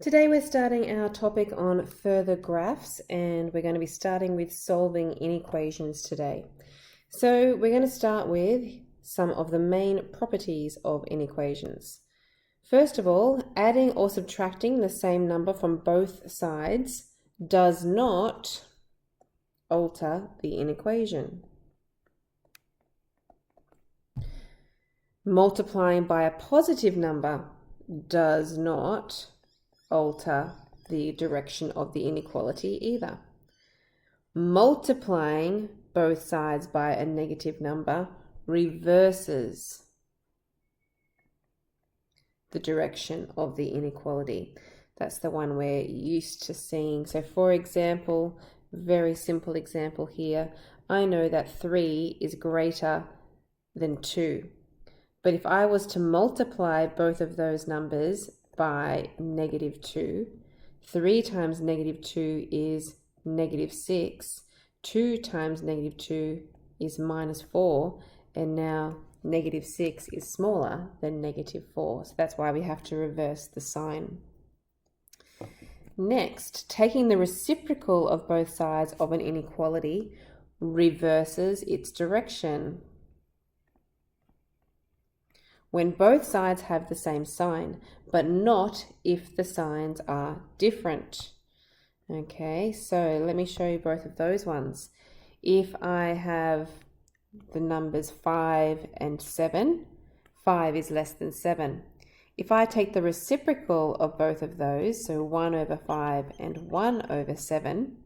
Today we're starting our topic on further graphs, and we're going to be starting with solving inequations today. So we're going to start with some of the main properties of inequations. First of all, adding or subtracting the same number from both sides does not alter the inequation. Multiplying by a positive number does not alter the direction of the inequality either. Multiplying both sides by a negative number reverses the direction of the inequality. That's the one we're used to seeing. So for example, very simple example here, I know that 3 is greater than 2. But if I was to multiply both of those numbers by -2, 3 times -2 is -6, 2 times -2 is -4, and now -6 is smaller than -4. So that's why we have to reverse the sign. Next, taking the reciprocal of both sides of an inequality reverses its direction. When both sides have the same sign, but not if the signs are different. Okay, so let me show you both of those ones. If I have the numbers 5 and 7, 5 is less than 7. If I take the reciprocal of both of those, so 1 over 5 and 1 over 7,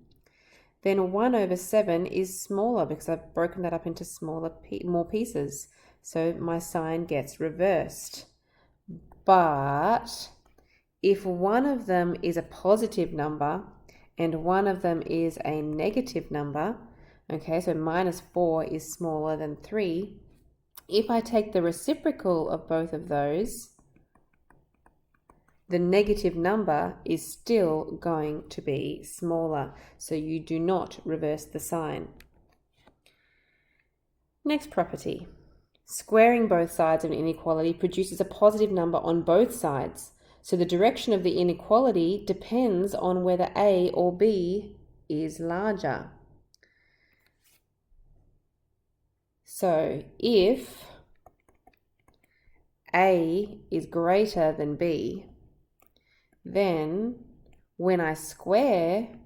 then 1 over 7 is smaller because I've broken that up into more pieces. So my sign gets reversed. But if one of them is a positive number and one of them is a negative number, okay, so -4 is smaller than 3, if I take the reciprocal of both of those, the negative number is still going to be smaller. So you do not reverse the sign. Next property. Squaring both sides of an inequality produces a positive number on both sides. So the direction of the inequality depends on whether A or B is larger. So if A is greater than B, then when I square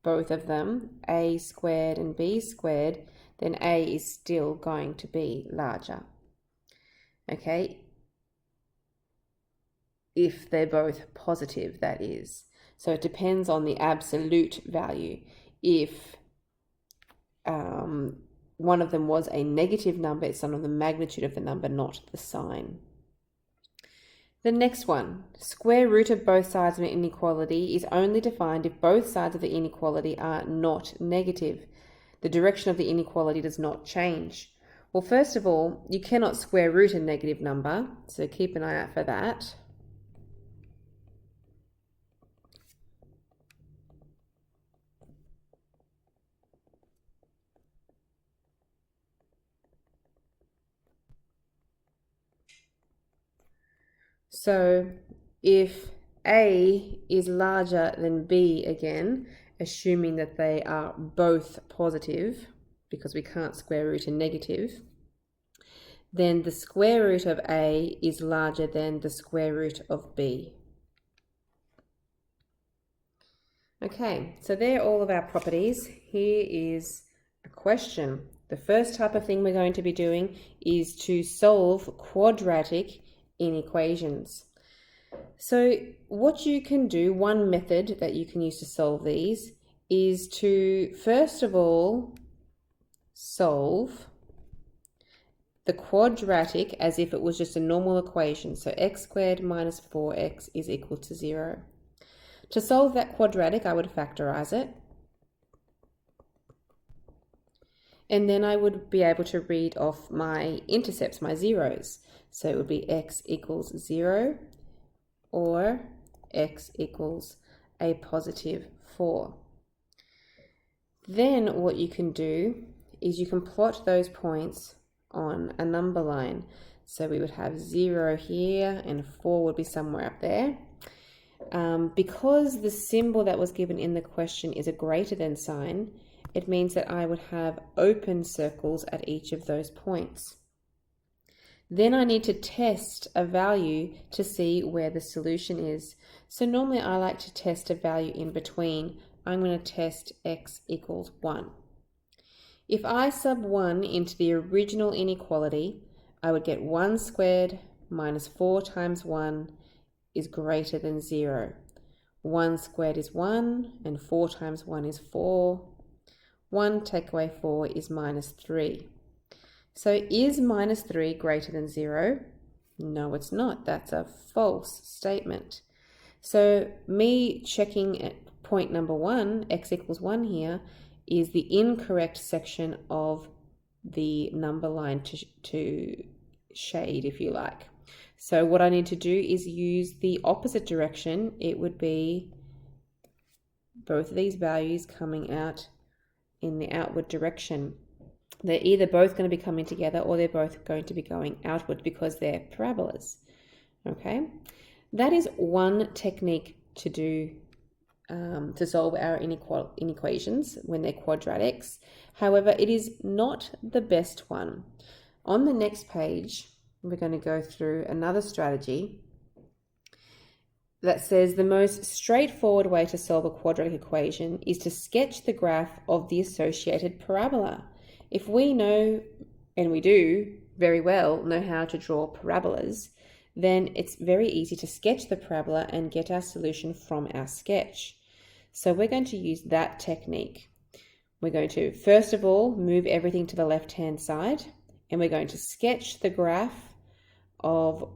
both of them, A squared and B squared, then A is still going to be larger. Okay, if they're both positive, that is. So it depends on the absolute value. If one of them was a negative number, it's on the magnitude of the number, not the sign. The next one, square root of both sides of an inequality is only defined if both sides of the inequality are not negative. The direction of the inequality does not change. Well, first of all, you cannot square root a negative number, so keep an eye out for that. So if A is larger than B again, assuming that they are both positive, because we can't square root a negative, then the square root of A is larger than the square root of B. Okay, so they're all of our properties. Here is a question. The first type of thing we're going to be doing is to solve quadratic inequations. So what you can do, one method that you can use to solve these is to first of all solve the quadratic as if it was just a normal equation. So x squared minus 4x is equal to 0. To solve that quadratic, I would factorize it. And then I would be able to read off my intercepts, my zeros. So it would be x equals 0 or x equals a positive 4. Then what you can do is you can plot those points on a number line. So we would have 0 here and 4 would be somewhere up there. Because the symbol that was given in the question is a greater than sign, it means that I would have open circles at each of those points. Then I need to test a value to see where the solution is. So normally I like to test a value in between. I'm going to test x equals 1. If I sub 1 into the original inequality, I would get 1 squared minus 4 times 1 is greater than 0. 1 squared is 1, and 4 times 1 is 4. 1 take away 4 is minus 3. So is minus 3 greater than 0? No, it's not. That's a false statement. So me checking at point number 1, x equals 1 here, is the incorrect section of the number line to shade, if you like. So what I need to do is use the opposite direction. It would be both of these values coming out in the outward direction. They're either both going to be coming together or they're both going to be going outward because they're parabolas. Okay, that is one technique to do to solve our inequations when they're quadratics. However, it is not the best one. On the next page, we're going to go through another strategy that says the most straightforward way to solve a quadratic equation is to sketch the graph of the associated parabola. If we know, and we do very well know how to draw parabolas, then it's very easy to sketch the parabola and get our solution from our sketch. So we're going to use that technique. We're going to, first of all, move everything to the left-hand side, and we're going to sketch the graph of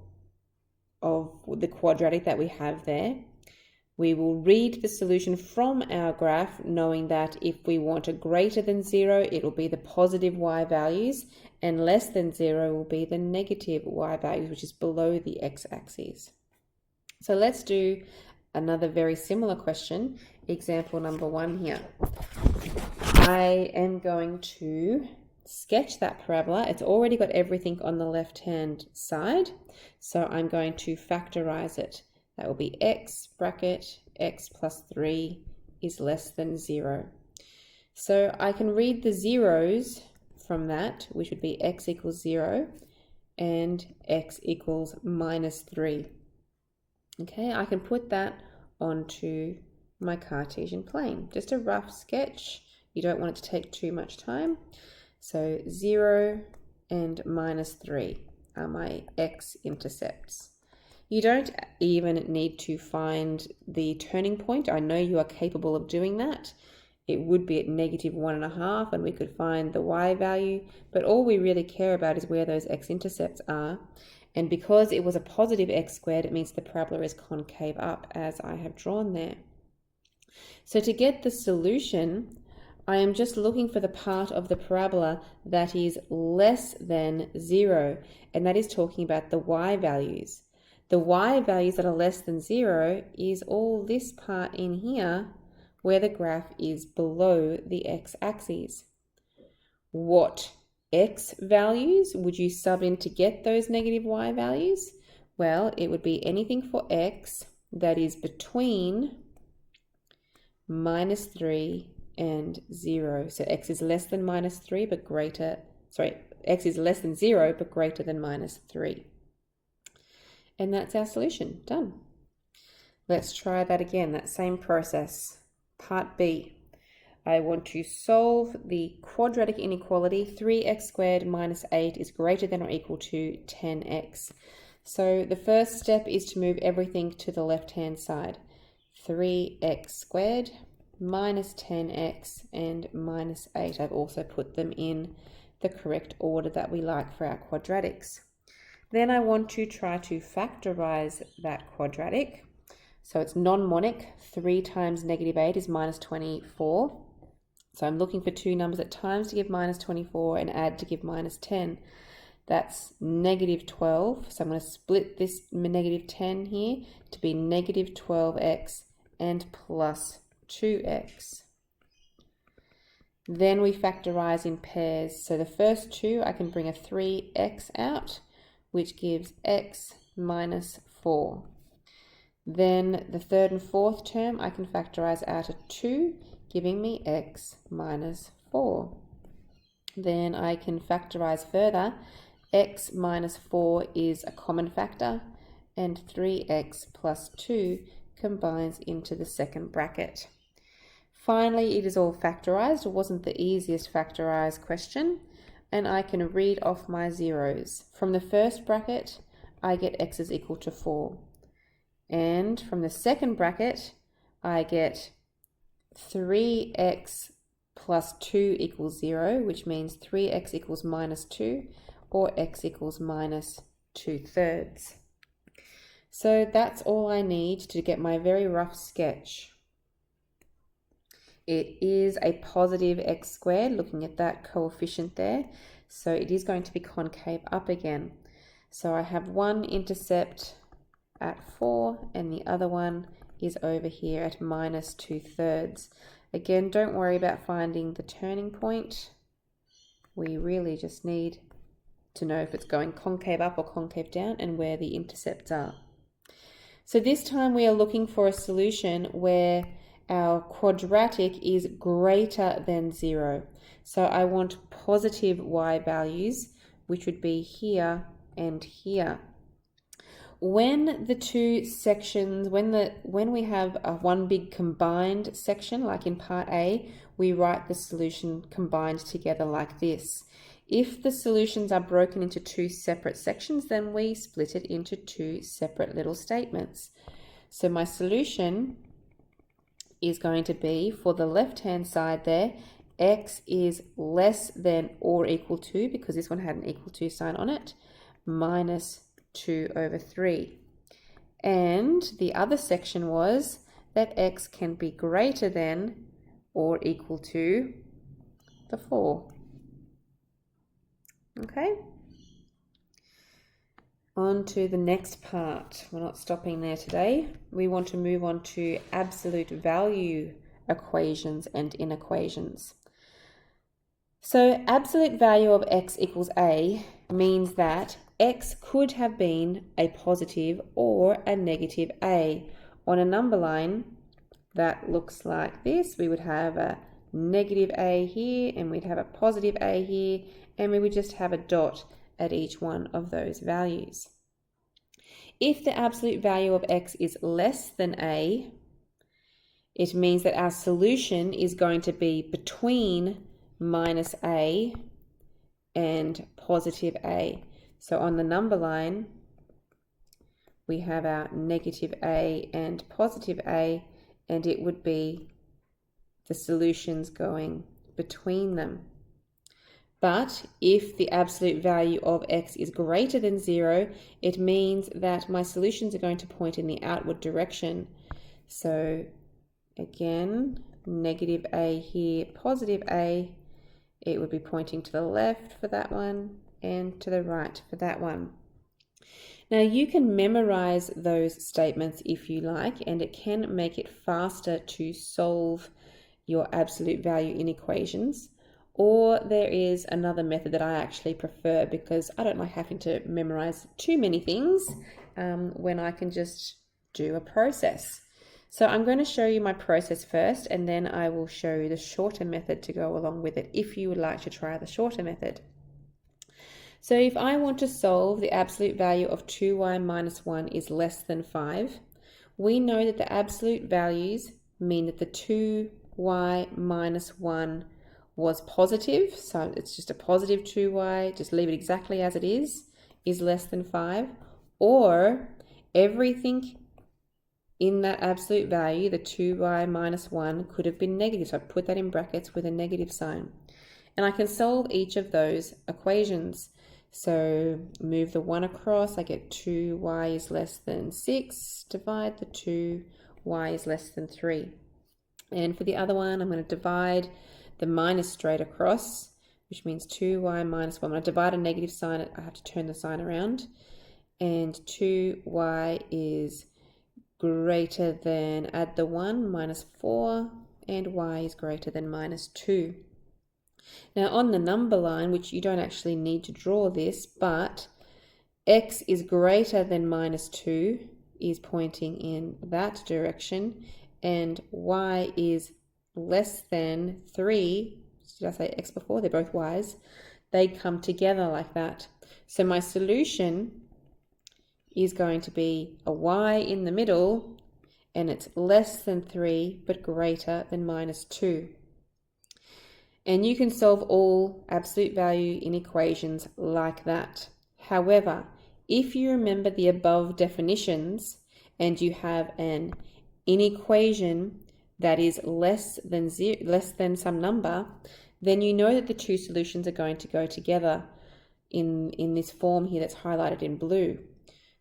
the quadratic that we have there. We will read the solution from our graph, knowing that if we want a greater than 0, it will be the positive y values, and less than 0 will be the negative y values, which is below the x-axis. So let's do another very similar question, example number 1 here. I am going to sketch that parabola. It's already got everything on the left-hand side, so I'm going to factorize it. That will be x bracket x plus 3 is less than 0. So I can read the zeros from that, which would be x equals 0 and x equals minus 3. Okay, I can put that onto my Cartesian plane. Just a rough sketch. You don't want it to take too much time. So 0 and minus 3 are my x-intercepts. You don't even need to find the turning point. I know you are capable of doing that. It would be at negative 1.5 and we could find the y value, but all we really care about is where those x-intercepts are. And because it was a positive x squared, it means the parabola is concave up as I have drawn there. So to get the solution, I am just looking for the part of the parabola that is less than 0, and that is talking about the y values. The y values that are less than 0 is all this part in here where the graph is below the x-axis. What x values would you sub in to get those negative y values? Well, it would be anything for x that is between minus 3 and 0. So x is less than minus 3 but greater, x is less than 0 but greater than minus 3. And that's our solution, done. Let's try that again, that same process. Part B. I want to solve the quadratic inequality 3x squared minus 8 is greater than or equal to 10x. So the first step is to move everything to the left-hand side. 3x squared minus 10x and minus 8. I've also put them in the correct order that we like for our quadratics. Then I want to try to factorize that quadratic. So it's non-monic. 3 times negative 8 is minus 24. So I'm looking for two numbers at times to give minus 24 and add to give minus 10. That's negative 12. So I'm going to split this negative 10 here to be negative 12x and plus 2x. Then we factorize in pairs. So the first two, I can bring a 3x out, which gives x minus 4. Then the third and fourth term I can factorize out of 2, giving me x minus 4. Then I can factorize further. X minus 4 is a common factor, and 3x plus 2 combines into the second bracket. Finally, it is all factorized. It wasn't the easiest factorized question, and I can read off my zeros. From the first bracket, I get x is equal to 4. And from the second bracket, I get 3x plus 2 equals 0, which means 3x equals minus 2, or x equals minus 2/3. So that's all I need to get my very rough sketch. It is a positive x squared, looking at that coefficient there. So it is going to be concave up again. So I have one intercept at 4 and the other one is over here at minus 2/3. Again, don't worry about finding the turning point. We really just need to know if it's going concave up or concave down and where the intercepts are. So this time we are looking for a solution where our quadratic is greater than 0. So I want positive y values, which would be here and here. When the two sections, when we have one big combined section, like in part A, we write the solution combined together like this. If the solutions are broken into two separate sections, then we split it into two separate little statements. So my solution is going to be, for the left-hand side there, x is less than or equal to, because this one had an equal to sign on it, minus 2/3. And the other section was that x can be greater than or equal to the 4. Okay? On to the next part. We're not stopping there today. We want to move on to absolute value equations and inequations. So absolute value of x equals a means that x could have been a positive or a negative a. On a number line that looks like this, we would have a negative a here and we'd have a positive a here, and we would just have a dot at each one of those values. If the absolute value of x is less than a, it means that our solution is going to be between minus a and positive a. So on the number line, we have our negative a and positive a, and it would be the solutions going between them. But if the absolute value of x is greater than 0, it means that my solutions are going to point in the outward direction. So again, negative a here, positive a, it would be pointing to the left for that one and to the right for that one. Now you can memorize those statements if you like, and it can make it faster to solve your absolute value inequations. Or there is another method that I actually prefer, because I don't like having to memorize too many things when I can just do a process. So I'm going to show you my process first, and then I will show you the shorter method to go along with it if you would like to try the shorter method. So if I want to solve the absolute value of 2y minus 1 is less than 5, we know that the absolute values mean that the 2y minus 1 was positive, so it's just a positive 2y, just leave it exactly as it is less than 5, or everything in that absolute value, the 2y minus 1, could have been negative, so I put that in brackets with a negative sign. And I can solve each of those equations. So move the 1 across, I get 2y is less than 6, divide the 2, y is less than 3. And for the other one, I'm going to divide the minus straight across, which means 2y minus 1. When I divide a negative sign, I have to turn the sign around. And 2y is greater than, add the 1, minus 4, and y is greater than minus 2. Now on the number line, which you don't actually need to draw this, but x is greater than minus 2 is pointing in that direction and y is less than 3, did I say x before? They're both y's. They come together like that. So my solution is going to be a y in the middle, and it's less than 3 but greater than minus 2. And you can solve all absolute value inequations like that. However, if you remember the above definitions and you have an inequation that is less than some number, then you know that the two solutions are going to go together in this form here that's highlighted in blue.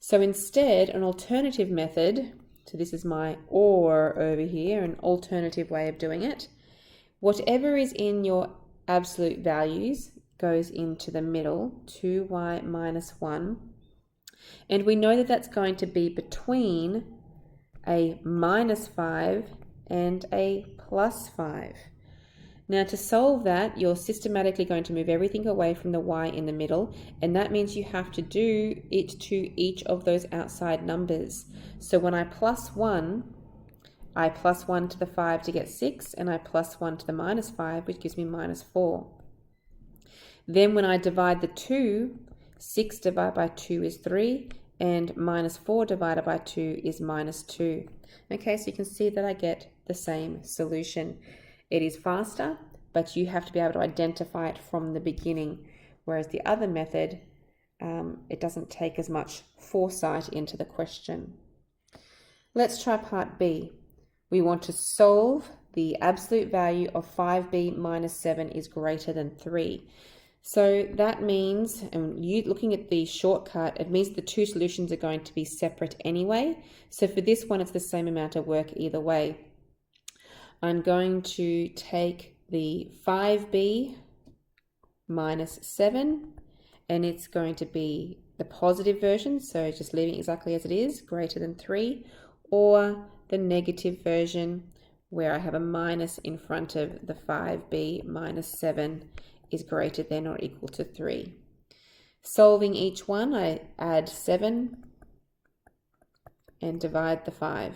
So instead, an alternative method, so this is my or over here, an alternative way of doing it, whatever is in your absolute values goes into the middle, 2y minus 1. And we know that that's going to be between a minus 5 and a plus 5. Now to solve that, you're systematically going to move everything away from the y in the middle, and that means you have to do it to each of those outside numbers. So when I plus 1, I plus 1 to the 5 to get 6, and I plus 1 to the minus 5, which gives me minus 4. Then when I divide the 2, 6 divided by 2 is 3, and minus 4 divided by 2 is minus 2. Okay, so you can see that I get the same solution. It is faster, but you have to be able to identify it from the beginning, whereas the other method, it doesn't take as much foresight into the question. Let's try part B. We want to solve the absolute value of 5b minus 7 is greater than 3. So that means, and you looking at the shortcut, it means the two solutions are going to be separate anyway. So for this one, it's the same amount of work either way. I'm going to take the 5b minus 7, and it's going to be the positive version, so just leaving exactly as it is, greater than 3, or the negative version where I have a minus in front of the 5b minus 7 is greater than or equal to 3. Solving each one, I add 7 and divide the 5.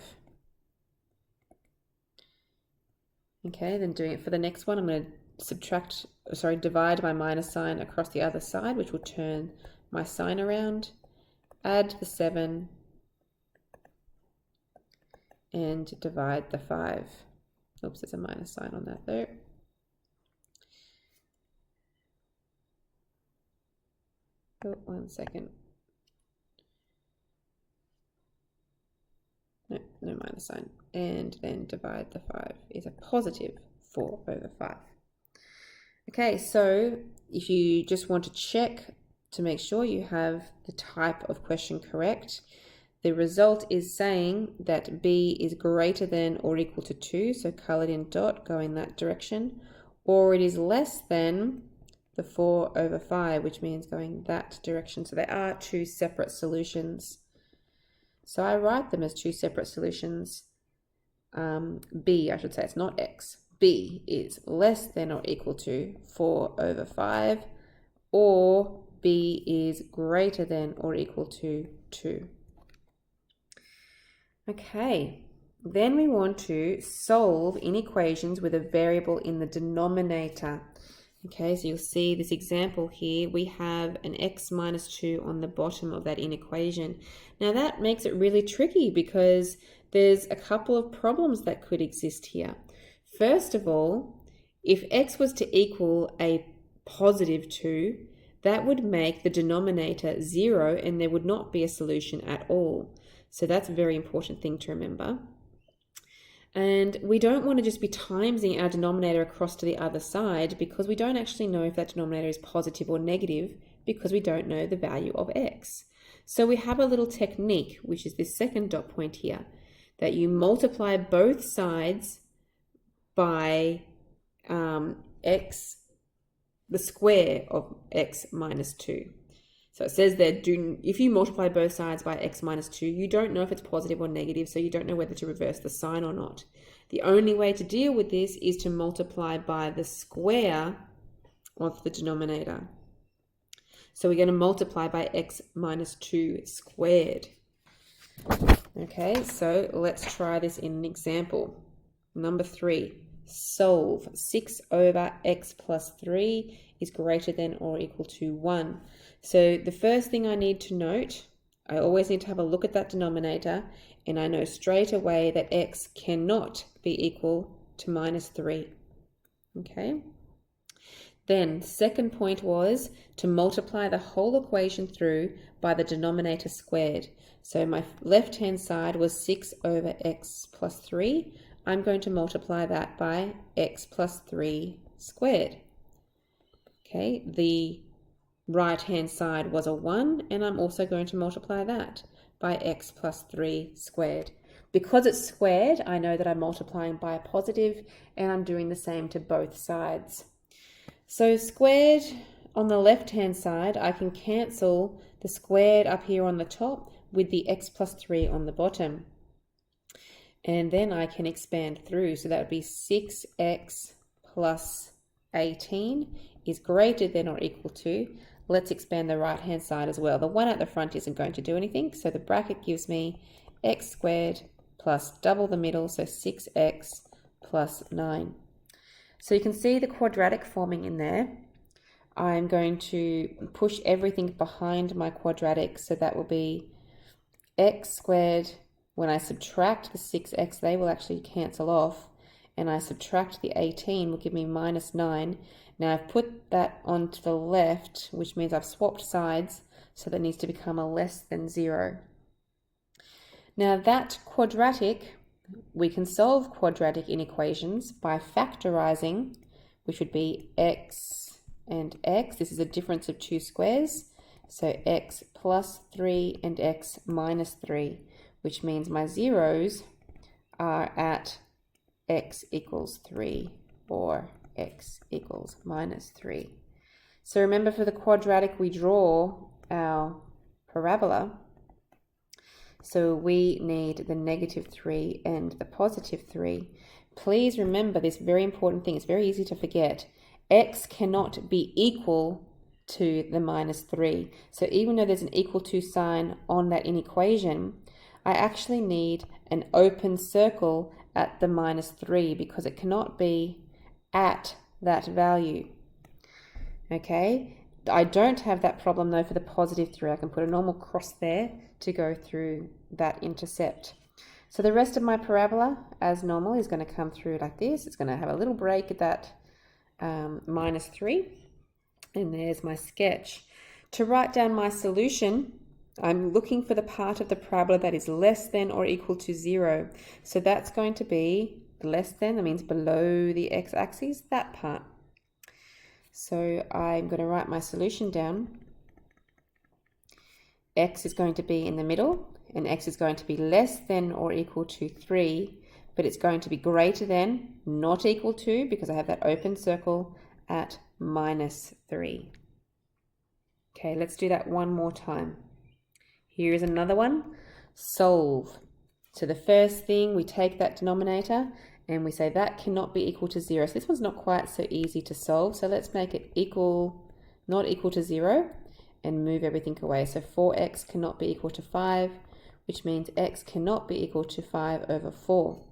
Okay, then doing it for the next one, I'm going to divide my minus sign across the other side, which will turn my sign around, add the 7, and divide the 5. Oops, there's a minus sign on that though. Oh, 1 second. No minus sign. And then divide the 5 is a positive 4 over 5. Okay, so if you just want to check to make sure you have the type of question correct, the result is saying that b is greater than or equal to 2, so colored in dot, go in that direction, or it is less than the 4 over 5, which means going that direction. So there are two separate solutions. So I write them as two separate solutions. B, I should say, it's not x. B is less than or equal to 4 over 5, or B is greater than or equal to 2. Okay, then we want to solve inequations with a variable in the denominator. Okay, so you'll see this example here, we have an x minus 2 on the bottom of that inequation. Now that makes it really tricky because there's a couple of problems that could exist here. First of all, if x was to equal a positive 2, that would make the denominator 0 and there would not be a solution at all. So that's a very important thing to remember. And we don't want to just be timesing our denominator across to the other side because we don't actually know if that denominator is positive or negative because we don't know the value of x. So we have a little technique, which is this second dot point here, that you multiply both sides by x, the square of x minus 2. So it says there, if you multiply both sides by x minus 2, you don't know if it's positive or negative, so you don't know whether to reverse the sign or not. The only way to deal with this is to multiply by the square of the denominator. So we're going to multiply by x minus 2 squared. Okay, so let's try this in an example. Number 3, solve 6 over x plus 3 is greater than or equal to 1. So the first thing I need to note, I always need to have a look at that denominator, and I know straight away that x cannot be equal to minus 3. Okay. Then second point was to multiply the whole equation through by the denominator squared. So my left-hand side was 6 over x plus 3. I'm going to multiply that by x plus 3 squared. Okay, the right-hand side was a 1, and I'm also going to multiply that by x plus 3 squared. Because it's squared, I know that I'm multiplying by a positive, and I'm doing the same to both sides. So squared on the left-hand side, I can cancel the squared up here on the top with the x plus 3 on the bottom. And then I can expand through. So that would be 6x plus 18 is greater than or equal to. Let's expand the right-hand side as well. The one at the front isn't going to do anything. So the bracket gives me x squared plus double the middle, so 6x plus 9. So you can see the quadratic forming in there. I'm going to push everything behind my quadratic, so that will be x squared. When I subtract the 6x, they will actually cancel off, and I subtract the 18 will give me minus 9. Now I've put that onto the left, which means I've swapped sides, so that needs to become a less than 0. Now that quadratic, we can solve quadratic inequations by factorizing, which would be x and x. This is a difference of 2 squares. So x plus 3 and x minus 3, which means my zeros are at x equals 3 or x equals minus 3. So remember, for the quadratic, we draw our parabola. So we need the negative 3 and the positive 3. Please remember this very important thing. It's very easy to forget. X cannot be equal to the minus 3. So even though there's an equal to sign on that inequation, I actually need an open circle at the minus 3 because it cannot be at that value. Okay? I don't have that problem though for the positive 3. I can put a normal cross there to go through that intercept. So the rest of my parabola, as normal, is going to come through like this. It's going to have a little break at that minus 3. And there's my sketch. To write down my solution, I'm looking for the part of the parabola that is less than or equal to 0. So that's going to be less than, that means below the x-axis, that part. So I'm going to write my solution down. X is going to be in the middle, and x is going to be less than or equal to 3, but it's going to be greater than, not equal to, because I have that open circle at minus 3. Okay, let's do that one more time. Here is another one. Solve. So the first thing, we take that denominator and we say that cannot be equal to 0. So this one's not quite so easy to solve. So let's make it equal, not equal to 0, and move everything away. So 4x cannot be equal to 5, which means x cannot be equal to 5 over 4.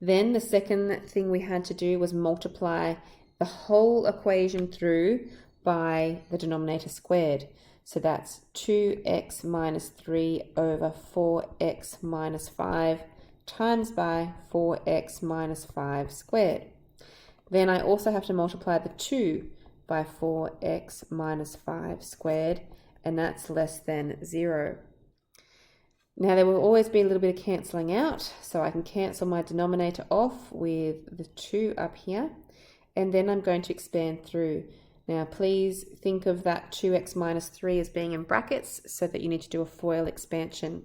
Then the second thing we had to do was multiply the whole equation through by the denominator squared. So that's 2x minus 3 over 4x minus 5 times by 4x minus 5 squared. Then I also have to multiply the 2 by 4x minus 5 squared, and that's less than 0. Now there will always be a little bit of cancelling out, so I can cancel my denominator off with the 2 up here, and then I'm going to expand through. Now please think of that 2x minus 3 as being in brackets, so that you need to do a FOIL expansion.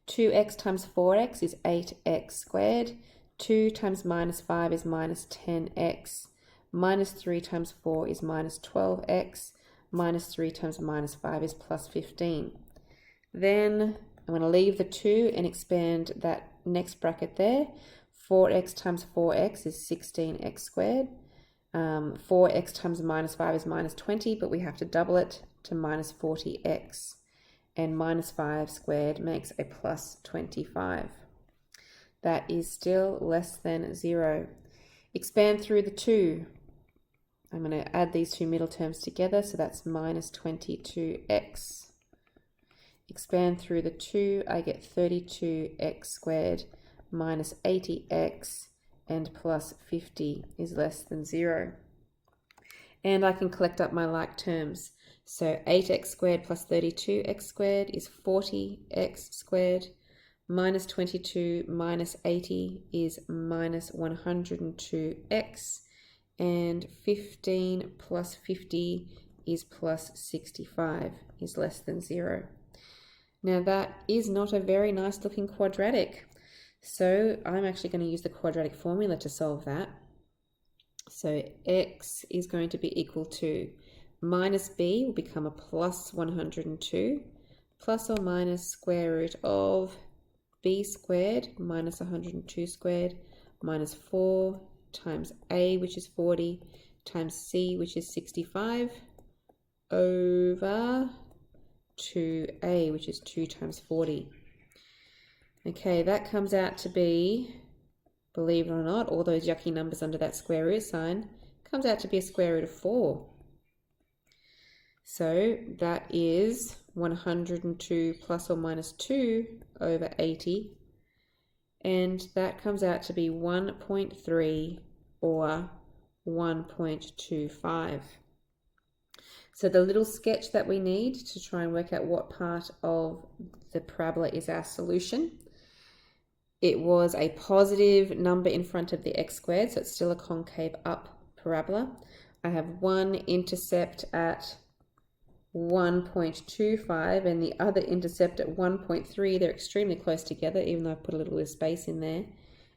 2x times 4x is 8x squared. 2 times minus 5 is minus 10x. Minus 3 times 4 is minus 12x. Minus 3 times minus 5 is plus 15. Then I'm going to leave the 2 and expand that next bracket there. 4x times 4x is 16x squared. 4x times minus 5 is minus 20, but we have to double it to minus 40x. and minus 5 squared makes a plus 25. That is still less than 0. Expand through the 2. I'm going to add these two middle terms together, so that's minus 22x. Expand through the 2, I get 32x squared minus 80x, and plus 50 is less than 0. And I can collect up my like terms. So 8x squared plus 32x squared is 40x squared. Minus 22 minus 80 is minus 102x. And 15 plus 50 is plus 65, is less than 0. Now that is not a very nice looking quadratic. So I'm actually going to use the quadratic formula to solve that. So x is going to be equal to minus b will become a plus 102 plus or minus square root of b squared minus 102 squared minus 4 times a, which is 40, times c, which is 65, over 2a, which is 2 times 40. Okay, that comes out to be, believe it or not, all those yucky numbers under that square root sign, comes out to be a square root of 4. So that is 102 plus or minus 2 over 80. And that comes out to be 1.3 or 1.25. So the little sketch that we need to try and work out what part of the parabola is our solution. It was a positive number in front of the x squared, so it's still a concave up parabola. I have one intercept at 1.25 and the other intercept at 1.3. They're extremely close together, even though I put a little bit of space in there,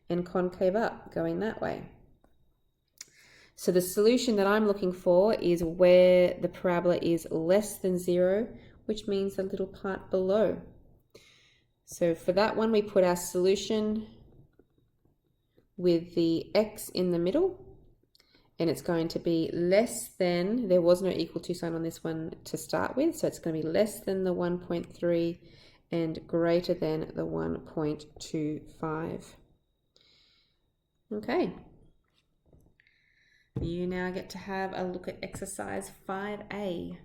and concave up, going that way. So the solution that I'm looking for is where the parabola is less than 0, which means the little part below. So for that one, we put our solution with the x in the middle, and it's going to be less than, there was no equal to sign on this one to start with, so it's going to be less than the 1.3 and greater than the 1.25. Okay. You now get to have a look at exercise 5A.